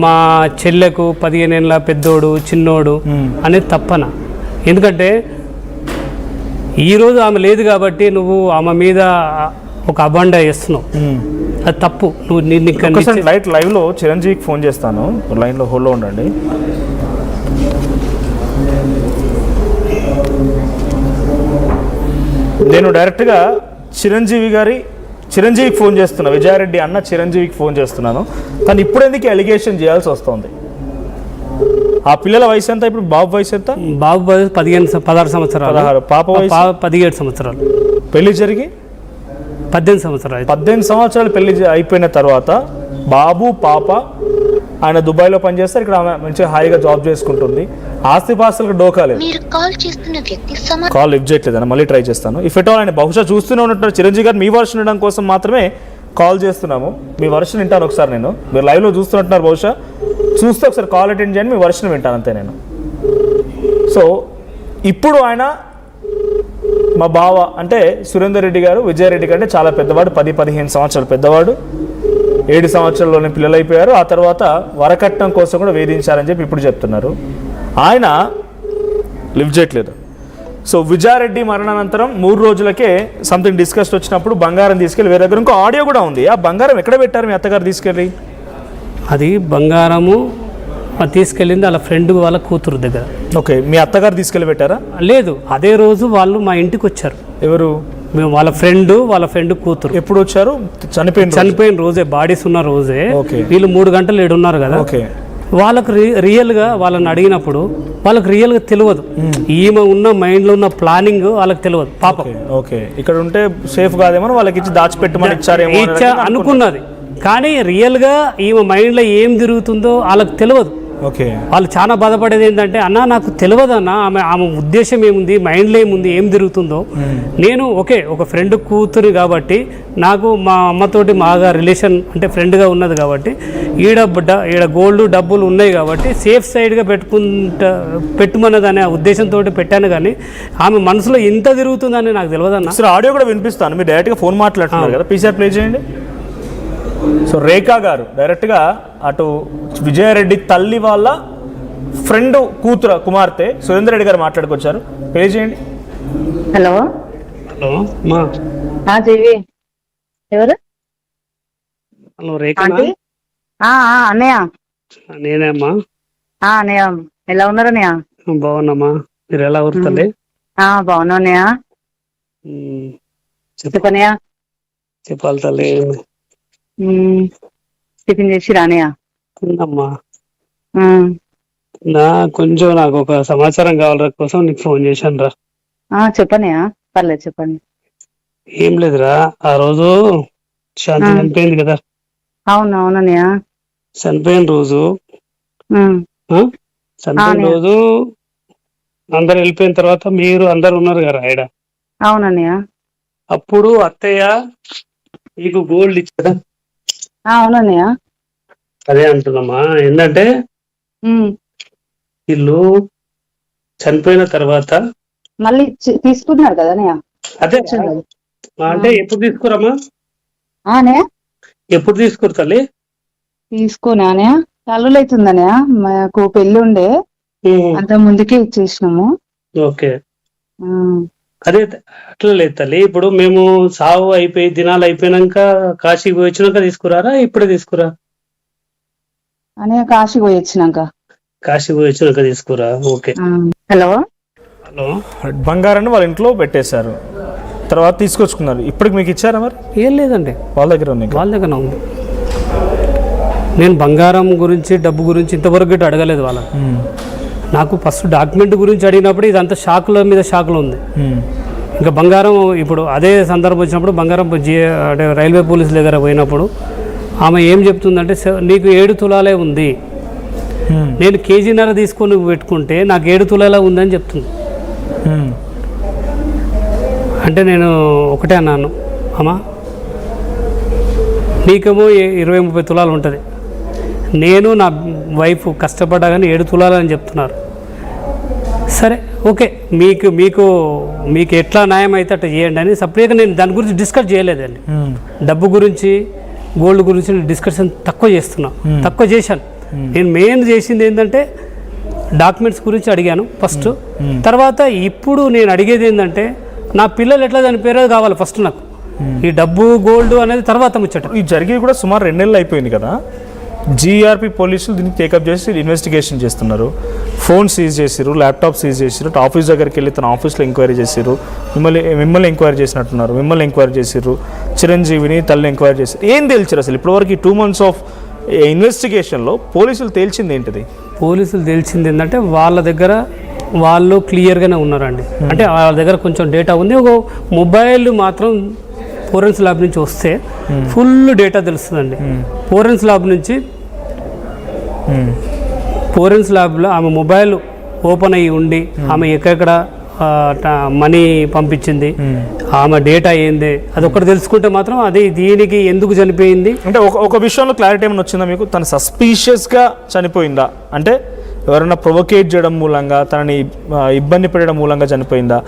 మా చెల్లెకు 15 ఏళ్ళ పెద్దోడు చిన్నోడు అనేది తప్పన. ఎందుకంటే ఈరోజు ఆమె లేదు కాబట్టి నువ్వు ఆమె మీద ఒక అబండ చేస్తున్నావు, అది తప్పు. నువ్వు లైవ్లో చిరంజీవికి ఫోన్ చేస్తాను, లైన్లో హోల్డ్లో ఉండండి. నేను డైరెక్ట్గా చిరంజీవికి ఫోన్ చేస్తున్నా, విజయారెడ్డి అన్న చిరంజీవికి ఫోన్ చేస్తున్నాను. తను ఇప్పుడు ఎందుకు ఎలిగేషన్ చేయాల్సి వస్తుంది? ఆ పిల్లల వయసు ఎంత ఇప్పుడు? బాబు వయసు ఎంత? బాబు వయసు 16 సంవత్సరాలు, పాప వయసు 17 సంవత్సరాలు. పెళ్లి జరిగి 18 సంవత్సరాలు. 18 సంవత్సరాలు పెళ్లి అయిపోయిన తర్వాత బాబు పాప ఆయన దుబాయ్లో పనిచేస్తారు, ఇక్కడ ఆమె మంచిగా హాయిగా జాబ్ చేసుకుంటుంది. ఆస్తిపాస్తులకు డోకాలేదు. కాల్ లిఫ్ట్ చేయట్లేదన్న, మళ్ళీ ట్రై చేస్తాను. ఇఫ్ ఎట్ ఆల్ ఆయన బహుశా చూస్తూనే ఉన్నట్టు చిరంజీవి గారు మీ వర్షన్ వినడం కోసం మాత్రమే కాల్ చేస్తున్నాము. మీ వర్షన్ వింటాను ఒకసారి, నేను మీరు లైవ్లో చూస్తున్నట్టున్నారు, బహుశా చూస్తే ఒకసారి కాల్ అటెండ్ చేయండి, మీ వర్షన్ వింటాను అంతే నేను. సో ఇప్పుడు ఆయన మా బావ అంటే సురేందర్ రెడ్డి గారు విజయారెడ్డి కంటే చాలా పెద్దవాడు, 10-15 సంవత్సరాలు పెద్దవాడు. 7 సంవత్సరాల్లోనే పిల్లలు అయిపోయారు. ఆ తర్వాత వరకట్నం కోసం కూడా వేధించారని చెప్పి ఇప్పుడు చెప్తున్నారు. ఆయన లిఫ్ట్ చేయట్లేదు. సో విజయారెడ్డి మరణానంతరం 3 రోజులకే సంథింగ్ డిస్కస్ వచ్చినప్పుడు బంగారం తీసుకెళ్ళి వేరే దగ్గర, ఇంకో ఆడియో కూడా ఉంది. ఆ బంగారం ఎక్కడ పెట్టారు మీ అత్తగారు తీసుకెళ్ళి? అది బంగారము తీసుకెళ్ళింది వాళ్ళ ఫ్రెండ్ వాళ్ళ కూతురు దగ్గర. ఓకే, మీ అత్తగారు తీసుకెళ్ళి పెట్టారా? లేదు, అదే రోజు వాళ్ళు మా ఇంటికి వచ్చారు. ఎవరు? మేము వాళ్ళ ఫ్రెండ్ కూతురు. ఎప్పుడు వచ్చారు? చనిపోయిన రోజే, బాడీస్ ఉన్న రోజే. వీళ్ళు 3 గంటలు ఏడున్నారు కదా. వాళ్ళకు రియల్గా వాళ్ళని అడిగినప్పుడు వాళ్ళకి రియల్గా తెలియదు, ఈమె ఉన్న మైండ్లో ఉన్న ప్లానింగ్ వాళ్ళకి తెలియదు పాపం. ఓకే, ఇక్కడ ఉంటే సేఫ్ కాదేమో వాళ్ళకి ఇచ్చి దాచిపెట్టమని అనుకున్నది, కానీ రియల్గా ఈమె మైండ్లో ఏం తిరుగుతుందో వాళ్ళకి తెలియదు. వాళ్ళు చాలా బాధపడేది ఏంటంటే, అన్న నాకు తెలియదు అన్న, ఆమె ఉద్దేశం ఏముంది, మైండ్లో ఏముంది, ఏం తిరుగుతుందో. నేను ఒక ఫ్రెండ్ కూతురు కాబట్టి నాకు మా అమ్మతోటి బాగా రిలేషన్ అంటే ఫ్రెండ్గా ఉన్నది కాబట్టి ఈడ గోల్డ్ డబ్బులు ఉన్నాయి కాబట్టి సేఫ్ సైడ్గా పెట్టుమన్నది అనే ఉద్దేశంతో పెట్టాను, కానీ ఆమె మనసులో ఇంత తిరుగుతుందని నాకు తెలియదు అన్న. సార్ ఆడియో కూడా వినిపిస్తాను, మీరు డైరెక్ట్గా ఫోన్ మాట్లాడుతున్నారు కదా, పీసీఆర్ ప్లే చేయండి. సో రేఖా గారు డైరెక్ట్గా అటు విజయారెడ్డి తల్లి వాళ్ళ ఫ్రెండ్ కుమార్తె సురేందర్ రెడ్డి గారు మాట్లాడుకొచ్చారు, ప్లే చేయండి. హలో జీవి, ఎవరు? హలో రేఖా అన్నయ్య, నేనేమ్మా. అన్నయ్య ఎలా ఉన్నారు అన్నయ్య? బాగున్నామా, మీరు ఎలా ఊరుతుంది? బాగున్నా అన్నయ్య. చెప్పనయ్య. చెప్పాలి తల్లి. టిఫిన్ చేసి రానయ్య? అమ్మా కొంచెం నాకు ఒక సమాచారం కావాల కోసం నీకు ఫోన్ చేశాను రా. చెప్పనయ్య, పర్లేదు చెప్పండి. ఏం లేదురా, ఆ రోజు శాంతి చనిపోయింది కదా. అవునన్నయ్య. చనిపోయిన రోజు అందరు వెళ్ళిపోయిన తర్వాత మీరు అందరు ఉన్నారు కదా ఆడ. అవునన్నయ్య. అప్పుడు అత్తయ్య మీకు గోల్డ్ ఇచ్చారా? అవునన్నయ్య. అదే అంటున్నామా, ఏంటంటే వీళ్ళు చనిపోయిన తర్వాత మళ్ళీ తీసుకున్నారు కదా. అదే అంటే ఎప్పుడు తీసుకురామా? ఎప్పుడు తీసుకురు తల్లి? తీసుకున్నానే తల్లులు అవుతుందనే, మాకు పెళ్లి ఉండే అంత ముందుకే ఇచ్చేసినాము. ఓకే, అదే అట్లా లేదు తల్లి. ఇప్పుడు మేము సావు అయిపోయి దినాలు అయిపోయినాక కాశీకి పోయి వచ్చినాక తీసుకురారా, ఇప్పుడే తీసుకురా? కాశీకి పోయి వచ్చినాక తీసుకురా. ఓకే. హలో బంగారాన్ని వాళ్ళ ఇంట్లో పెట్టేశారు, తర్వాత తీసుకొచ్చుకున్నారు. ఇప్పటికి మీకు ఇచ్చారా? మరి ఏం లేదండి, వాళ్ళ దగ్గర ఉంది. నేను బంగారం గురించి డబ్బు గురించి ఇంతవరకు అడగలేదు వాళ్ళని. నాకు ఫస్ట్ డాక్యుమెంట్ గురించి అడిగినప్పుడు ఇదంతా షాకుల మీద షాకులు ఉంది. ఇంకా బంగారం ఇప్పుడు అదే సందర్భం వచ్చినప్పుడు బంగారం అంటే రైల్వే పోలీసు దగ్గర పోయినప్పుడు ఆమె ఏం చెప్తుందంటే, నీకు 7 తులాలే ఉంది, నేను కేజీన్నర తీసుకొని పెట్టుకుంటే నాకు 7 తులాలే ఉందని చెప్తుంది. అంటే నేను ఒకటే అన్నాను, అమ్మా నీకేమో 20-30 తులాలు ఉంటుంది, నేను నా వైఫ్ కష్టపడ్డా కానీ 7 తులాలు అని చెప్తున్నారు. సరే ఓకే, మీకు మీకు మీకు ఎట్లా న్యాయం అయితే అట్లా చేయండి అని సపరేట్గా నేను దాని గురించి డిస్కస్ చేయలేదండి. డబ్బు గురించి గోల్డ్ గురించి డిస్కషన్ తక్కువ చేశాను. నేను మెయిన్ చేసింది ఏంటంటే డాక్యుమెంట్స్ గురించి అడిగాను ఫస్ట్. తర్వాత ఇప్పుడు నేను అడిగేది ఏంటంటే నా పిల్లలు ఎట్లా చనిపోయారో కావాలి ఫస్ట్ నాకు. ఈ డబ్బు గోల్డ్ అనేది తర్వాత ముచ్చట. ఈ జరిగి కూడా సుమారు 2 నెలలు అయిపోయింది కదా. జీఆర్పీ పోలీసులు దీన్ని టేకప్ చేసి ఇన్వెస్టిగేషన్ చేస్తున్నారు. ఫోన్ సీజ్ చేసిరు, ల్యాప్టాప్ సీజ్ చేసిరు, ఆఫీస్ దగ్గరికి వెళ్ళి తన ఆఫీస్లో ఎంక్వైరీ చేసిరు. మిమ్మల్ని ఎంక్వైరీ చేసినట్టున్నారు, మిమ్మల్ని ఎంక్వైరీ చేసిరు, చిరంజీవిని తల్లి ఎంక్వైరీ చేసిరు. ఏం తేల్చారు అసలు ఇప్పటివరకు ఈ 2 months ఆఫ్ ఇన్వెస్టిగేషన్లో పోలీసులు తేల్చింది ఏంటిది? పోలీసులు తేల్చింది ఏంటంటే వాళ్ళ దగ్గర వాళ్ళు క్లియర్గానే ఉన్నారండి. అంటే వాళ్ళ దగ్గర కొంచెం డేటా ఉంది. ఒక మొబైల్ మాత్రం ఫోరెన్స్ ల్యాబ్ నుంచి వస్తే ఫుల్ డేటా తెలుస్తుందండి. ఫోరెన్స్ ల్యాబ్లో ఆమె మొబైల్ ఓపెన్ అయ్యి ఉండి ఆమె ఎక్కడెక్కడ మనీ పంపించింది, ఆమె డేటా ఏంది అదొక్కటి తెలుసుకుంటే మాత్రం అది దీనికి ఎందుకు చనిపోయింది అంటే ఒక విషయంలో క్లారిటీ ఏమైనా వచ్చిందా మీకు? తను సస్పీషియస్గా చనిపోయిందా, అంటే ఎవరైనా ప్రొవోకేట్ చేయడం మూలంగా తనని ఇబ్బంది పెట్టడం మూలంగా చనిపోయిందా,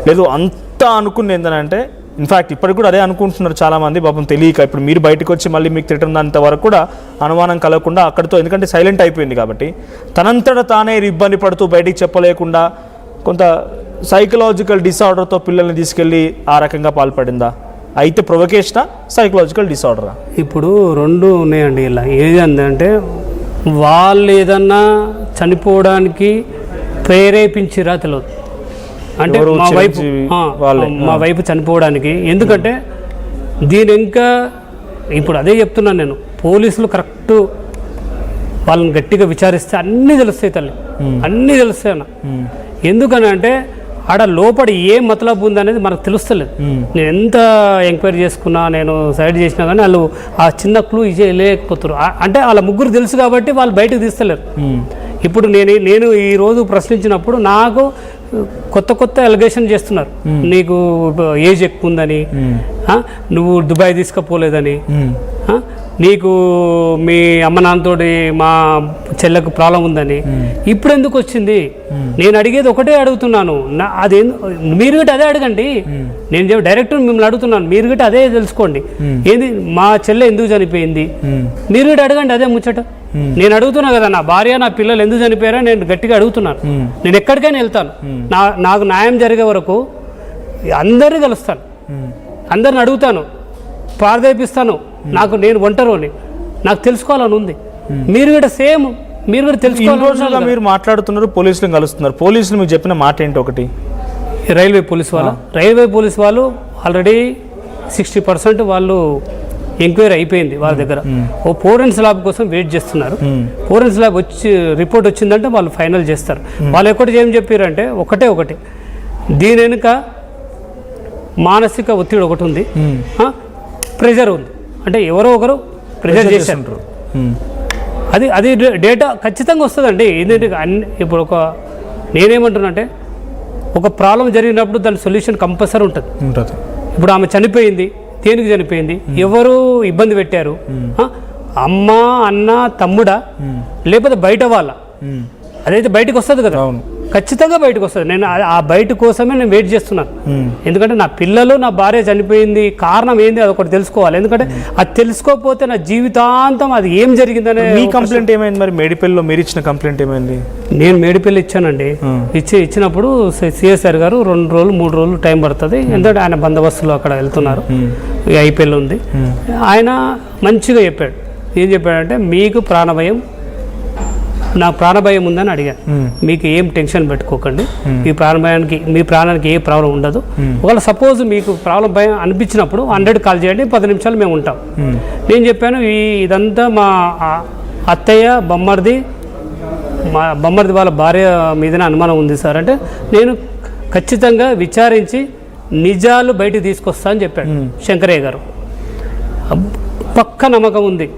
లేదు అంతా అనుకుంది ఏంటంటే ఇన్ఫ్యాక్ట్ ఇప్పటికి కూడా అదే అనుకుంటున్నారు చాలామంది పాపం తెలియక. ఇప్పుడు మీరు బయటకు వచ్చి మళ్ళీ మీకు తిట్టడంత వరకు కూడా అనుమానం కలగకుండా అక్కడితో, ఎందుకంటే సైలెంట్ అయిపోయింది కాబట్టి తనంతట తానే ఇబ్బంది పడుతూ బయటికి చెప్పలేకుండా కొంత సైకలాజికల్ డిసార్డర్తో పిల్లల్ని తీసుకెళ్ళి ఆ రకంగా పాల్పడిందా? అయితే ప్రొవొకేషనా, సైకలాజికల్ డిసార్డరా? ఇప్పుడు 2 ఉన్నాయండి. ఇలా ఏది అంటే వాళ్ళు ఏదన్నా చనిపోవడానికి ప్రేరేపించిరా తెలియదు. అంటే మా వైపు చనిపోవడానికి. ఎందుకంటే దీని ఇంకా ఇప్పుడు అదే చెప్తున్నాను నేను, పోలీసులు కరెక్ట్ వాళ్ళని గట్టిగా విచారిస్తే అన్నీ తెలుస్తాయి తల్లి, అన్నీ తెలుస్తాయి అన్న. ఎందుకని అంటే ఆడ లోపల ఏ మతలబు ఉందనేది మనకు తెలుస్తలేదు. నేను ఎంత ఎంక్వైరీ చేసుకున్నా, నేను సైడ్ చేసినా కానీ వాళ్ళు ఆ చిన్న క్లూ ఇవ్వలేకపోతారు. అంటే వాళ్ళ ముగ్గురు తెలుసు కాబట్టి వాళ్ళు బయటకు తీస్తలేరు. ఇప్పుడు నేను ఈరోజు ప్రశ్నించినప్పుడు నాకు కొత్త ఎలిగేషన్ చేస్తున్నారు. నీకు ఏజ్ ఎక్కువ ఉందని, నువ్వు దుబాయ్ తీసుకుపోలేదని, నీకు మీ అమ్మ నాన్నతోటి మా చెల్లెకు ప్రాబ్లం ఉందని. ఇప్పుడు ఎందుకు వచ్చింది? నేను అడిగేది ఒకటే అడుగుతున్నాను. అదే మీరు గిట్ట అదే అడగండి. నేను డైరెక్ట్ మిమ్మల్ని అడుగుతున్నాను, మీరు గిట్ట అదే తెలుసుకోండి. ఏంది మా చెల్లె ఎందుకు చనిపోయింది మీరు గిట్ట అడగండి, అదే ముచ్చట. నేను అడుగుతున్నా కదా, నా భార్య నా పిల్లలు ఎందుకు చనిపోయారో నేను గట్టిగా అడుగుతున్నాను. నేను ఎక్కడికైనా వెళ్తాను, నాకు న్యాయం జరిగే వరకు అందరినీ కలుస్తాను, అందరిని అడుగుతాను, ప్రార్థిస్తాను. నేను ఒంటరిని, నాకు తెలుసుకోవాలని ఉంది. మీరు కూడా సేమ్, మీరు కూడా తెలుసుకోవాలి. మీరు మాట్లాడుతున్నారు, పోలీసులు కలుస్తున్నారు. పోలీసులు మీకు చెప్పిన మాట ఏంటి? ఒకటి రైల్వే పోలీస్ వాళ్ళు ఆల్రెడీ 60% వాళ్ళు ఎంక్వైరీ అయిపోయింది వాళ్ళ దగ్గర. ఓ ఫోరెన్స్ ల్యాబ్ కోసం వెయిట్ చేస్తున్నారు. ఫోరెన్స్ ల్యాబ్ వచ్చి రిపోర్ట్ వచ్చిందంటే వాళ్ళు ఫైనల్ చేస్తారు. వాళ్ళు ఎక్కడికి ఏం చెప్పారంటే ఒకటి దీని వెనుక మానసిక ఒత్తిడి ఒకటి ఉంది, ప్రెజర్ ఉంది. అంటే ఎవరో ఒకరు ప్రెజర్ చేశారు. అది డేటా ఖచ్చితంగా వస్తుందండి. ఏంటంటే ఇప్పుడు నేనేమంటున్నా అంటే ఒక ప్రాబ్లం జరిగినప్పుడు దాని సొల్యూషన్ కంపల్సరీ ఉంటుంది. ఇప్పుడు ఆమె చనిపోయింది, దేనికి చనిపోయింది, ఎవరు ఇబ్బంది పెట్టారు, అమ్మ అన్న తమ్ముడా లేకపోతే బయట వాళ్ళ, అదైతే బయటకు వస్తుంది కదా, ఖచ్చితంగా బయటకు వస్తుంది. నేను ఆ బయట కోసమే నేను వెయిట్ చేస్తున్నాను. ఎందుకంటే నా పిల్లలు నా భార్య చనిపోయింది, కారణం ఏంది అది ఒకటి తెలుసుకోవాలి. ఎందుకంటే అది తెలుసుకోకపోతే నా జీవితాంతం అది ఏం జరిగిందనే. మీ కంప్లైంట్ ఏమైంది మరి? మేడిపల్లిలో మీరు ఇచ్చిన కంప్లైంట్ ఏమైంది? నేను మేడిపల్లి ఇచ్చానండి. ఇచ్చినప్పుడు సిఎస్ఆర్ గారు 2 రోజులు 3 రోజులు టైం పడుతుంది, ఎందుకంటే ఆయన బందోబస్తులో అక్కడ వెళ్తున్నారు, ఐపీఎల్ ఉంది. ఆయన మంచిగా చెప్పాడు. ఏం చెప్పాడంటే మీకు ప్రాణభయం, నా ప్రాణభయం ఉందని అడిగాను. మీకు ఏం టెన్షన్ పెట్టుకోకండి, మీ ప్రాణానికి ఏ ప్రాబ్లం ఉండదు. ఒకవేళ సపోజ్ మీకు ప్రాబ్లం భయం అనిపించినప్పుడు 100 కాల్ చేయండి, 10 నిమిషాలు మేము ఉంటాం. నేను చెప్పాను ఇదంతా మా అత్తయ్య బొమ్మర్ది వాళ్ళ భార్య మీదనే అనుమానం ఉంది సార్ అంటే, నేను ఖచ్చితంగా విచారించి నిజాలు బయటికి తీసుకొస్తా అని చెప్పాడు శంకరయ్య గారు. పక్క నమ్మకం ఉంది.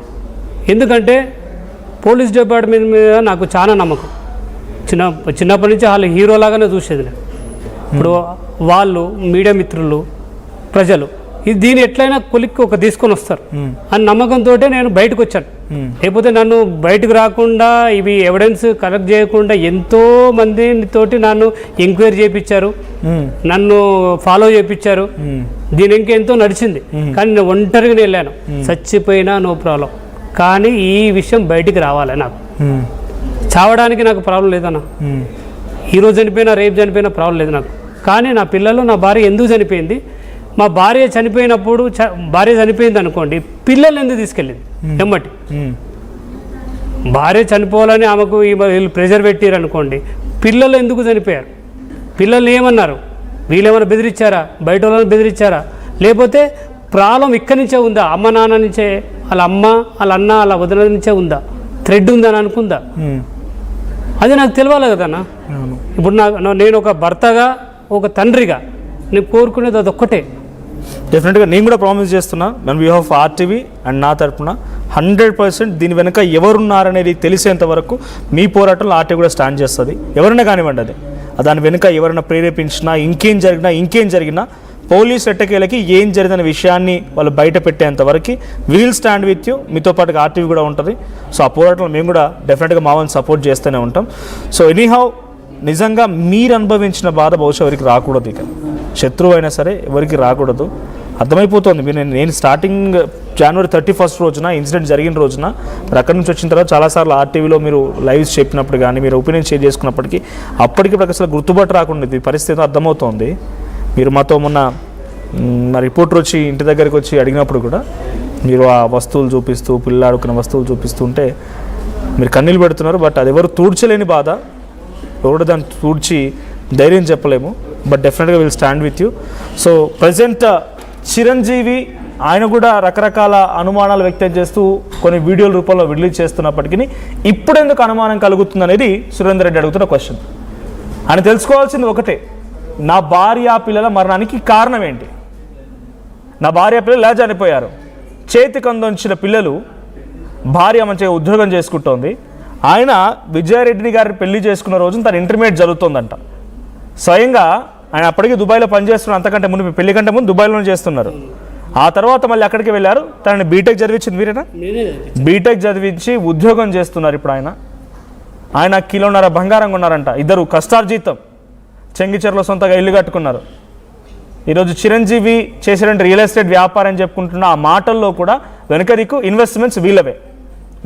ఎందుకంటే పోలీస్ డిపార్ట్మెంట్ మీద నాకు చాలా నమ్మకం. చిన్నప్పటి నుంచి వాళ్ళు హీరోలాగానే చూసేది. ఇప్పుడు వాళ్ళు మీడియా మిత్రులు, ప్రజలు దీన్ని ఎట్లయినా కొలిక్కి తీసుకొని వస్తారు అని నమ్మకంతో నేను బయటకు వచ్చాను. లేకపోతే నన్ను బయటకు రాకుండా ఇవి ఎవిడెన్స్ కలెక్ట్ చేయకుండా ఎంతో మందితోటి నన్ను ఎంక్వైరీ చేయించారు, నన్ను ఫాలో చేయించారు. దీని ఇంకెంతో నడిచింది. కానీ నేను ఒంటరిగా వెళ్ళాను. చచ్చిపోయినా నో ప్రాబ్లం, కానీ ఈ విషయం బయటికి రావాలి నాకు. చావడానికి నాకు ప్రాబ్లం లేదన్న. ఈరోజు చనిపోయినా రేపు చనిపోయినా ప్రాబ్లం లేదు నాకు. కానీ నా పిల్లలు, నా భార్య ఎందుకు చనిపోయింది, మా భార్య చనిపోయినప్పుడు భార్య చనిపోయింది అనుకోండి, పిల్లలు ఎందుకు తీసుకెళ్ళింది ఎమ్మటి? భార్య చనిపోవాలని ఆమెకు వీళ్ళు ప్రెషర్ పెట్టారు అనుకోండి, పిల్లలు ఎందుకు చనిపోయారు? పిల్లల్ని ఏమన్నారు? వీళ్ళేమైనా బెదిరించారా? బయట వాళ్ళని బెదిరించారా? లేకపోతే ప్రాబ్లం ఇక్కడి నుంచే ఉందా? అమ్మ నాన్న నుంచే, వాళ్ళ అమ్మ, వాళ్ళ అన్న, వాళ్ళ వదిన నుంచే ఉందా? థ్రెడ్ ఉందని అనుకుందా? అది నాకు తెలియాలి కదన్నా. ఇప్పుడు నేను ఒక భర్తగా, ఒక తండ్రిగా నేను కోరుకునేది అదొక్కటే. డెఫినెట్గా నేను కూడా ప్రామిస్ చేస్తున్నా, మన వ్యూ ఆఫ్ ఆర్టీవీ అండ్ నా తరపున 100% దీని వెనుక ఎవరున్నారనేది తెలిసేంత వరకు మీ పోరాటంలో ఆర్టీవీ కూడా స్టాండ్ చేస్తుంది. ఎవరైనా కానివ్వండి, అది దాని వెనుక ఎవరైనా ప్రేరేపించినా, ఇంకేం జరిగినా పోలీస్ ఎట్టకేలకి ఏం జరిగిన విషయాన్ని వాళ్ళు బయట పెట్టేంత వరకు వీల్ స్టాండ్ విత్ యూ. మీతో పాటుగా ఆర్టీవీ కూడా ఉంటుంది. సో ఆ పోరాటంలో మేము కూడా డెఫినెట్గా మావని సపోర్ట్ చేస్తూనే ఉంటాం. సో ఎనీహౌ నిజంగా మీరు అనుభవించిన బాధ బహుశా ఎవరికి రాకూడదు. ఇక శత్రువు అయినా సరే ఎవరికి రాకూడదు. అర్థమైపోతుంది. నేను స్టార్టింగ్ జనవరి 31 రోజున ఇన్సిడెంట్ జరిగిన రోజున మరి అక్కడి నుంచి వచ్చిన తర్వాత చాలాసార్లు ఆర్టీవీలో మీరు లైవ్స్ చెప్పినప్పుడు కానీ, మీరు ఒపీనియన్ షేర్ చేసుకున్నప్పటికీ అప్పటికి అసలు గుర్తుబాటు రాకుండా ఈ పరిస్థితి అర్థమవుతోంది. మీరు మాతో మొన్న మా రిపోర్టర్ వచ్చి ఇంటి దగ్గరికి వచ్చి అడిగినప్పుడు కూడా మీరు ఆ వస్తువులు చూపిస్తూ, పిల్లలు ఆడుకున్న వస్తువులు చూపిస్తుంటే మీరు కన్నీళ్ళు పెడుతున్నారు. బట్ అది ఎవరు తూడ్చలేని బాధ, ఎవరు దాన్ని తూడ్చి ధైర్యం చెప్పలేము. బట్ డెఫినెట్గా will stand with you. So present Chiranjeevi ఆయన కూడా రకరకాల అనుమానాలు వ్యక్తం చేస్తూ కొన్ని వీడియోల రూపంలో రిలీజ్ చేస్తున్నప్పటికీ ఇప్పుడు ఎందుకు అనుమానం కలుగుతుంది అనేది సురేందర్ రెడ్డి అడుగుతున్న క్వశ్చన్. ఆయన తెలుసుకోవాల్సింది ఒకటే, నా భార్య పిల్లల మరణానికి కారణం ఏంటి? నా భార్య పిల్లలు ఎలా చనిపోయారు? చేతికి అందించిన పిల్లలు, భార్య మంచిగా ఉద్యోగం చేసుకుంటోంది. ఆయన విజయారెడ్డిని గారిని పెళ్లి చేసుకున్న రోజున తన ఇంటర్మీడియట్ జరుగుతుందంట. స్వయంగా ఆయన అప్పటికి దుబాయ్లో పనిచేస్తున్నారు. అంతకంటే ముందు, పెళ్లి కంటే ముందు దుబాయ్లోనే చేస్తున్నారు. ఆ తర్వాత మళ్ళీ అక్కడికి వెళ్ళారు. తనని బీటెక్ చదివించింది వీరేనా? బీటెక్ చదివించి ఉద్యోగం చేస్తున్నారు. ఇప్పుడు ఆయన కిలోన్నర బంగారం కొన్నారంట. ఇద్దరు కష్టార్జితం చెంగిచెర్లో సొంతగా ఇల్లు కట్టుకున్నారు. ఈరోజు చిరంజీవి చేసేటువంటి రియల్ ఎస్టేట్ వ్యాపారం చెప్పుకుంటున్న ఆ మాటల్లో కూడా వెనుక దిక్కు ఇన్వెస్ట్మెంట్స్ వీళ్ళవే.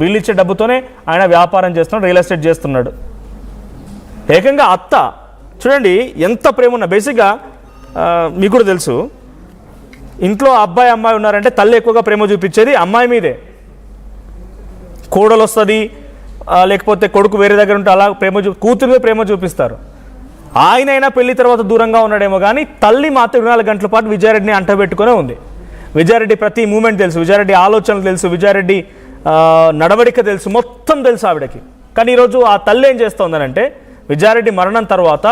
వీళ్ళు ఇచ్చే డబ్బుతోనే ఆయన వ్యాపారం చేస్తున్నాడు, రియల్ ఎస్టేట్ చేస్తున్నాడు. ఏకంగా అత్త చూడండి ఎంత ప్రేమ ఉన్నా. బేసిక్గా మీకు కూడా తెలుసు, ఇంట్లో అబ్బాయి అమ్మాయి ఉన్నారంటే తల్లి ఎక్కువగా ప్రేమ చూపించేది అమ్మాయి మీదే. కోడలు వస్తుంది, లేకపోతే కొడుకు వేరే దగ్గర ఉంటే అలా కూతురు మీద ప్రేమ చూపిస్తారు. ఆయనైనా పెళ్లి తర్వాత దూరంగా ఉన్నాడేమో కానీ తల్లి మాత్రం 24 గంటల పాటు విజయారెడ్డిని అంటబెట్టుకునే ఉంది. విజయారెడ్డి ప్రతి మూమెంట్ తెలుసు, విజయారెడ్డి ఆలోచనలు తెలుసు, విజయారెడ్డి నడవడిక తెలుసు, మొత్తం తెలుసు ఆవిడకి. కానీ ఈరోజు ఆ తల్లి ఏం చేస్తోందనంటే విజయారెడ్డి మరణం తర్వాత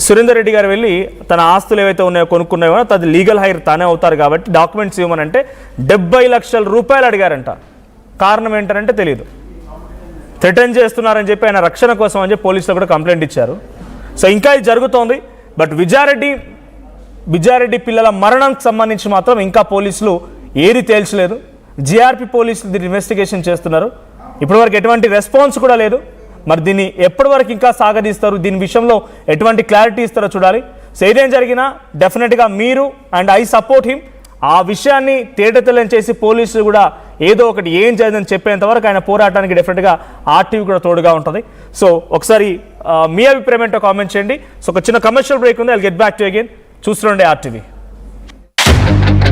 సురేందర్ రెడ్డి గారు వెళ్ళి తన ఆస్తులు ఏవైతే ఉన్నాయో కొనుక్కున్నాయో అది లీగల్ హైర్ తానే అవుతారు కాబట్టి డాక్యుమెంట్స్ ఇవ్వమనంటే 70 లక్షల రూపాయలు అడిగారంట. కారణం ఏంటంటే తెలియదు. థ్రెటన్ చేస్తున్నారని చెప్పి ఆయన రక్షణ కోసం అని చెప్పి పోలీసులు కూడా కంప్లైంట్ ఇచ్చారు. సో ఇంకా ఇది జరుగుతోంది. బట్ విజయారెడ్డి పిల్లల మరణానికి సంబంధించి మాత్రం ఇంకా పోలీసులు ఏది తేల్చలేదు. జీఆర్పీ పోలీసులు దీన్ని ఇన్వెస్టిగేషన్ చేస్తున్నారు. ఇప్పటివరకు ఎటువంటి రెస్పాన్స్ కూడా లేదు. మరి దీన్ని ఎప్పటి వరకు ఇంకా సాగదీస్తారు, దీని విషయంలో ఎటువంటి క్లారిటీ ఇస్తారో చూడాలి. సో ఏదేం జరిగినా డెఫినెట్గా మీరు అండ్ ఐ సపోర్ట్ హిమ్. ఆ విషయాన్ని తేటతెల్లం చేసి పోలీసులు కూడా ఏదో ఒకటి ఏం జరిగిందని చెప్పేంత వరకు ఆయన పోరాటానికి డెఫినెట్గా ఆర్టీవీ కూడా తోడుగా ఉంటుంది. సో ఒకసారి మీ అభిప్రాయం ఏంటో కామెంట్ చేయండి. సో ఒక చిన్న కమర్షియల్ బ్రేక్ ఉంది. I will get back to again. చూస్తుండే ఆర్టీవీ.